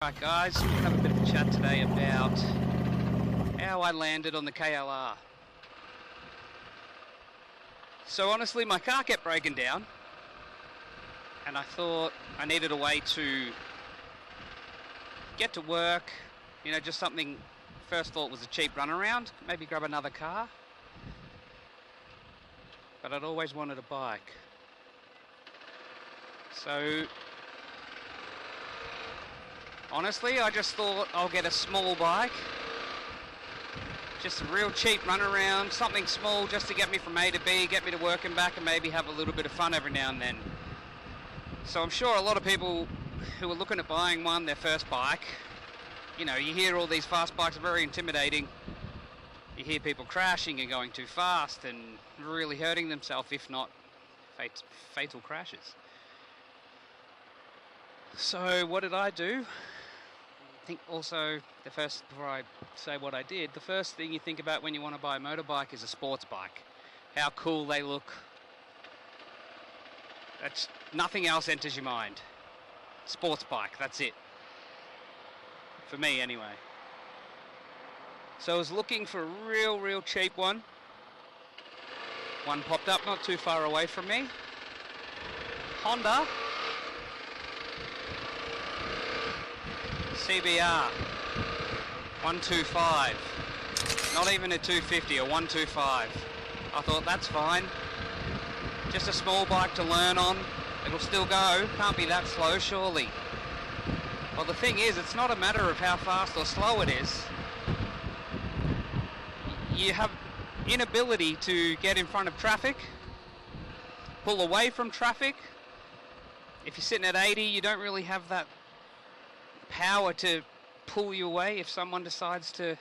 Alright guys, we're going to have a bit of a chat today about how I landed on the KLR. So honestly, my car kept breaking down and I thought I needed a way to get to work, you know, just something. First thought was a cheap runaround, maybe grab another car, but I'd always wanted a bike. So honestly, I just thought I'll get a small bike, just a real cheap runaround, something small just to get me from A to B, get me to work and back, and maybe have a little bit of fun every now and then. So I'm sure a lot of people who are looking at buying one, their first bike, you know, you hear all these fast bikes are very intimidating. You hear people crashing and going too fast and really hurting themselves, if not fatal crashes. So what did I do? I think also, before I say what I did, the first thing you think about when you want to buy a motorbike is a sports bike. How cool they look. That's nothing else enters your mind. Sports bike, that's it. For me anyway. So I was looking for a real cheap one. One popped up not too far away from me. Honda CBR 125, not even a 250, a 125. I thought that's fine, just a small bike to learn on, it'll still go, can't be that slow surely. Well, the thing is, it's not a matter of how fast or slow it is. You have inability to get in front of traffic, pull away from traffic. If you're sitting at 80, you don't really have that power to pull you away if someone decides to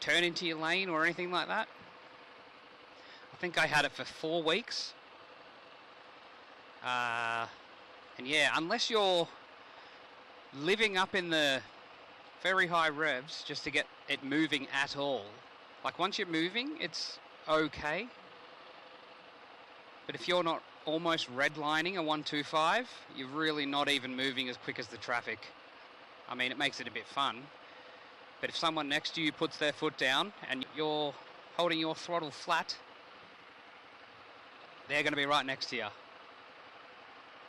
turn into your lane or anything like that. I think I had it for 4 weeks. And yeah, unless you're living up in the very high revs just to get it moving at all, like once you're moving, it's okay. But if you're not almost redlining a 125, you're really not even moving as quick as the traffic. I mean, it makes it a bit fun, but if someone next to you puts their foot down and you're holding your throttle flat, they're going to be right next to you.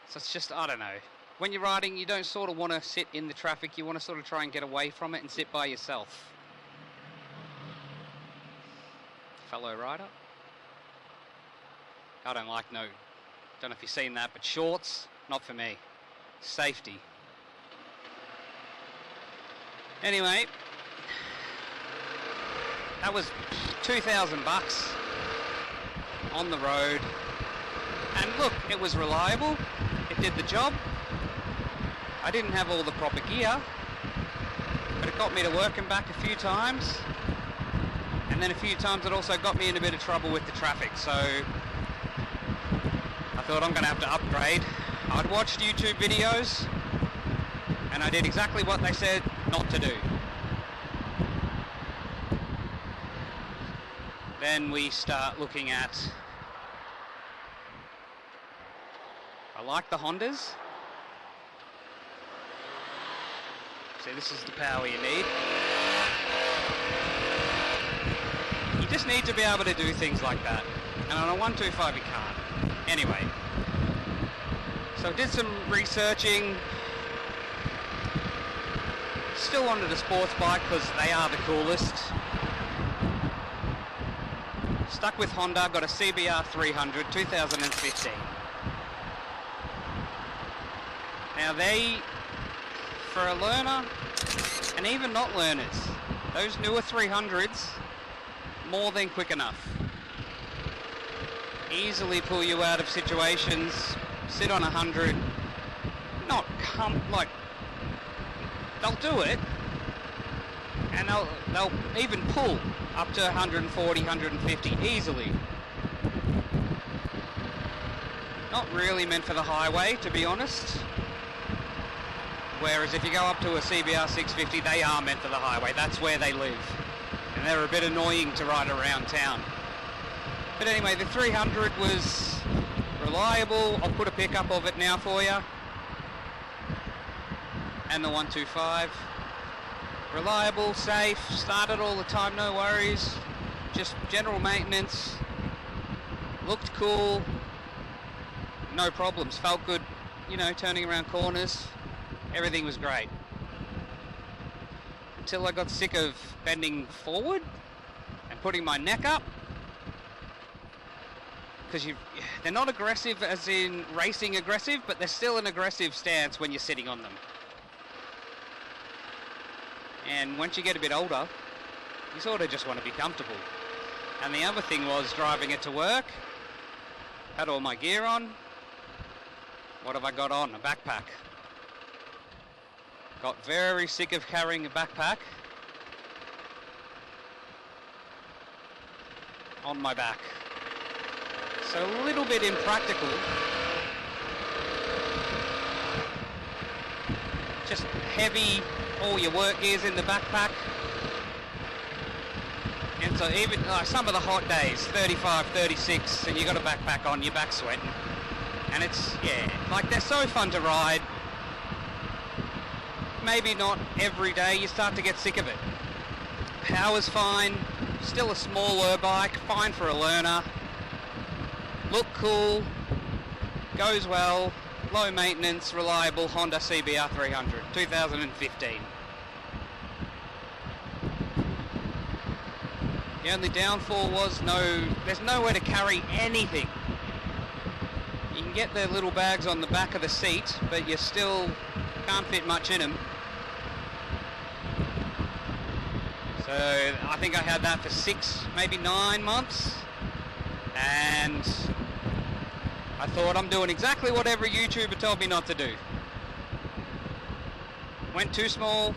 So it's just, I don't know. When you're riding, you don't sort of want to sit in the traffic, you want to sort of try and get away from it and sit by yourself. Fellow rider. I don't know if you've seen that, but shorts, not for me. Safety. Anyway, that was $2,000 on the road. And look, it was reliable. It did the job. I didn't have all the proper gear, but it got me to work and back a few times. And then a few times it also got me in a bit of trouble with the traffic. So I thought I'm going to have to upgrade. I'd watched YouTube videos and I did exactly what they said not to do. Then we start looking at, I like the Hondas. See, this is the power you need. You just need to be able to do things like that. And on a 125 you can't. Anyway, so I did some researching. Still wanted a sports bike because they are the coolest. Stuck with Honda, got a CBR 300, 2015. Now they, for a learner, and even not learners, those newer 300s, more than quick enough. Easily pull you out of situations, sit on 100, not come, like, they'll do it, and they'll even pull up to 140, 150 easily. Not really meant for the highway, to be honest. Whereas if you go up to a CBR 650, they are meant for the highway. That's where they live. And they're a bit annoying to ride around town. But anyway, the 300 was reliable. I'll put a pickup of it now for you. and the 125. Reliable, safe, started all the time, no worries. Just general maintenance. Looked cool. No problems, felt good, you know, turning around corners. Everything was great. Until I got sick of bending forward and putting my neck up. Because they're not aggressive as in racing aggressive, but they're still an aggressive stance when you're sitting on them. And once you get a bit older, you sort of just want to be comfortable. And the other thing was driving it to work. Had all my gear on. What have I got on? A backpack. Got very sick of carrying a backpack on my back. So a little bit impractical. Just heavy, all your work gear's in the backpack. And so even some of the hot days, 35, 36, and you got a backpack on, your back's sweating. And it's, yeah, like they're so fun to ride. Maybe not every day, you start to get sick of it. Power's fine, still a smaller bike, fine for a learner. Look cool, goes well, low maintenance, reliable Honda CBR 300, 2015. The only downfall was there's nowhere to carry anything. You can get the little bags on the back of the seat, but you still can't fit much in them. So I think I had that for 6, maybe 9 months. And I thought I'm doing exactly what every YouTuber told me not to do. Went too small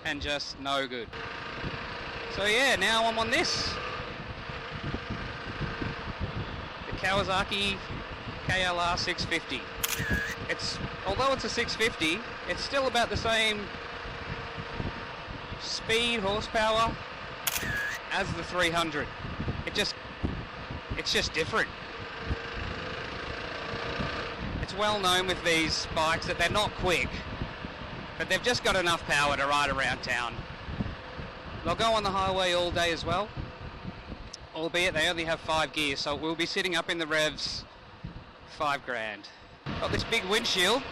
and just no good. So yeah, now I'm on this. The Kawasaki KLR650. Although it's a 650, it's still about the same speed, horsepower as the 300. It's just different. It's well known with these bikes that they're not quick, but they've just got enough power to ride around town. They'll go on the highway all day as well, albeit they only have 5 gears, so we'll be sitting up in the revs $5 grand. Got this big windshield.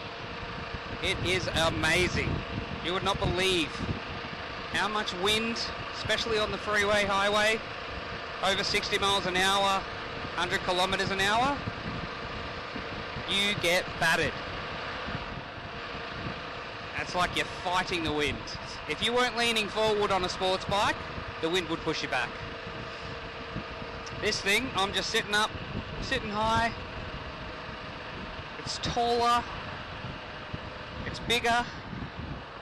It is amazing. You would not believe how much wind, especially on the freeway highway, over 60 miles an hour, 100 kilometers an hour, you get battered. It's like you're fighting the wind. If you weren't leaning forward on a sports bike, the wind would push you back. This thing, I'm just sitting up, sitting high. It's taller, it's bigger,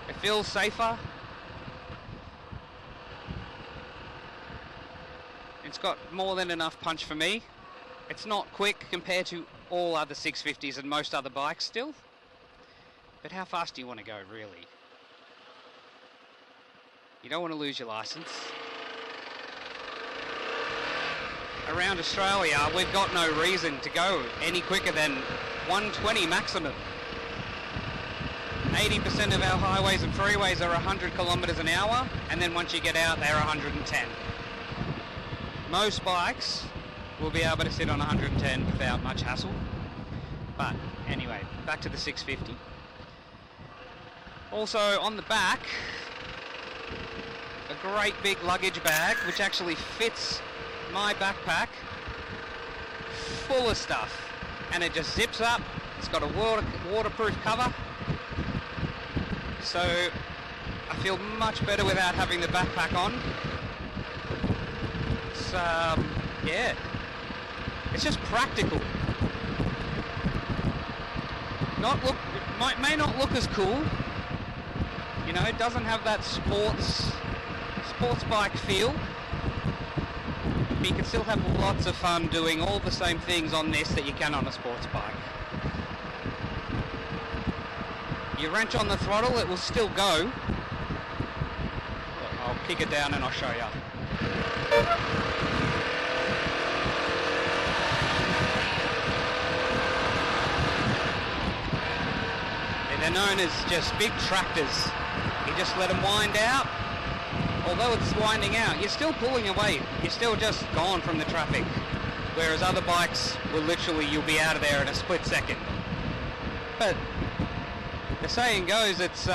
it feels safer. It's got more than enough punch for me. It's not quick compared to all other 650s and most other bikes still. But how fast do you want to go, really? You don't want to lose your license. Around Australia, we've got no reason to go any quicker than 120 maximum. 80% of our highways and freeways are 100 kilometers an hour, and then once you get out, they're 110. Most bikes will be able to sit on 110 without much hassle. But anyway, back to the 650. Also on the back, a great big luggage bag, which actually fits my backpack, full of stuff. And it just zips up. It's got a waterproof cover. So I feel much better without having the backpack on. Yeah, it's just practical. May not look as cool. You know, it doesn't have that sports bike feel. But you can still have lots of fun doing all the same things on this that you can on a sports bike. You wrench on the throttle, it will still go. I'll kick it down and I'll show you. It They're known as just big tractors. You just let them wind out. Although it's winding out, you're still pulling away. You're still just gone from the traffic. Whereas other bikes will literally, you'll be out of there in a split second. But the saying goes, it's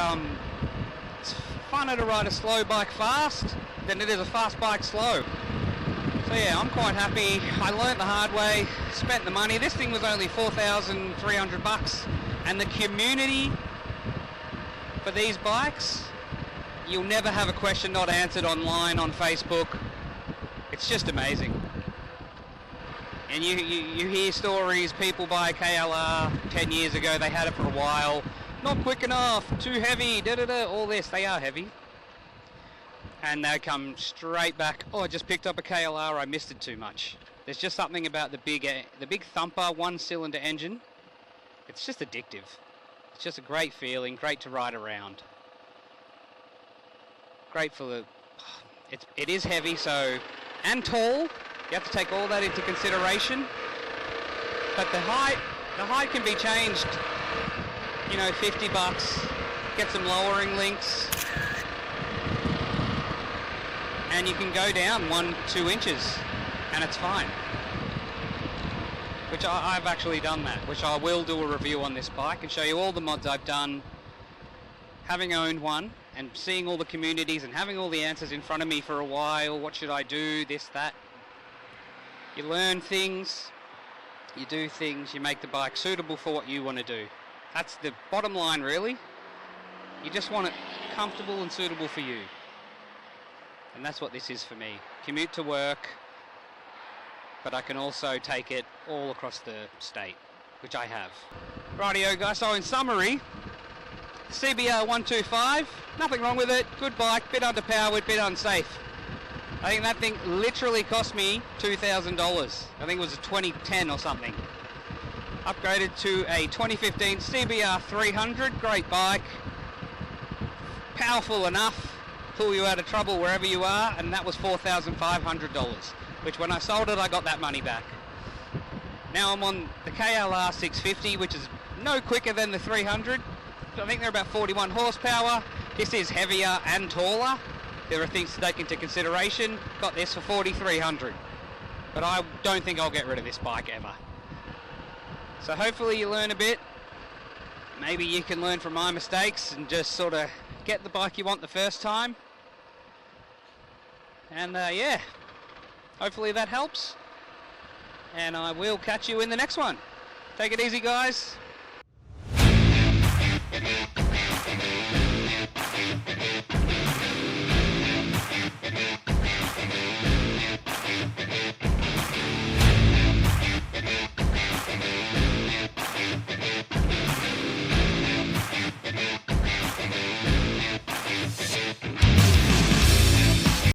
funner to ride a slow bike fast than it is a fast bike slow. So yeah, I'm quite happy. I learnt the hard way, spent the money. This thing was only $4,300, and the community for these bikes, you'll never have a question not answered online on Facebook. It's just amazing. And you hear stories, people buy a KLR 10 years ago, they had it for a while, not quick enough, too heavy, all this. They are heavy. And they come straight back, oh, I just picked up a KLR, I missed it too much. There's just something about the big thumper, one-cylinder engine. It's just addictive. It's just a great feeling, great to ride around. Great for the... It is heavy, so... and tall. You have to take all that into consideration. But the height can be changed. You know, $50. Get some lowering links. And you can go down 1-2 inches and it's fine. Which I've actually done that, which I will do a review on this bike and show you all the mods I've done, having owned one and seeing all the communities and having all the answers in front of me for a while. What should I do, this, that. You learn things, you do things, you make the bike suitable for what you want to do. That's the bottom line, really. You just want it comfortable and suitable for you. And that's what this is for me. Commute to work, but I can also take it all across the state, which I have. Rightio guys, so in summary, CBR125, nothing wrong with it, good bike, bit underpowered, bit unsafe. I think that thing literally cost me $2,000. I think it was a 2010 or something. Upgraded to a 2015 CBR300, great bike, powerful enough, pull you out of trouble wherever you are, and that was $4,500, which when I sold it I got that money back. Now I'm on the KLR650, which is no quicker than the 300. I think they're about 41 horsepower. This is heavier and taller. There are things to take into consideration. Got this for $4,300, but I don't think I'll get rid of this bike ever. So hopefully you learn a bit. Maybe you can learn from my mistakes and just sort of get the bike you want the first time. And yeah, hopefully that helps. And I will catch you in the next one. Take it easy, guys.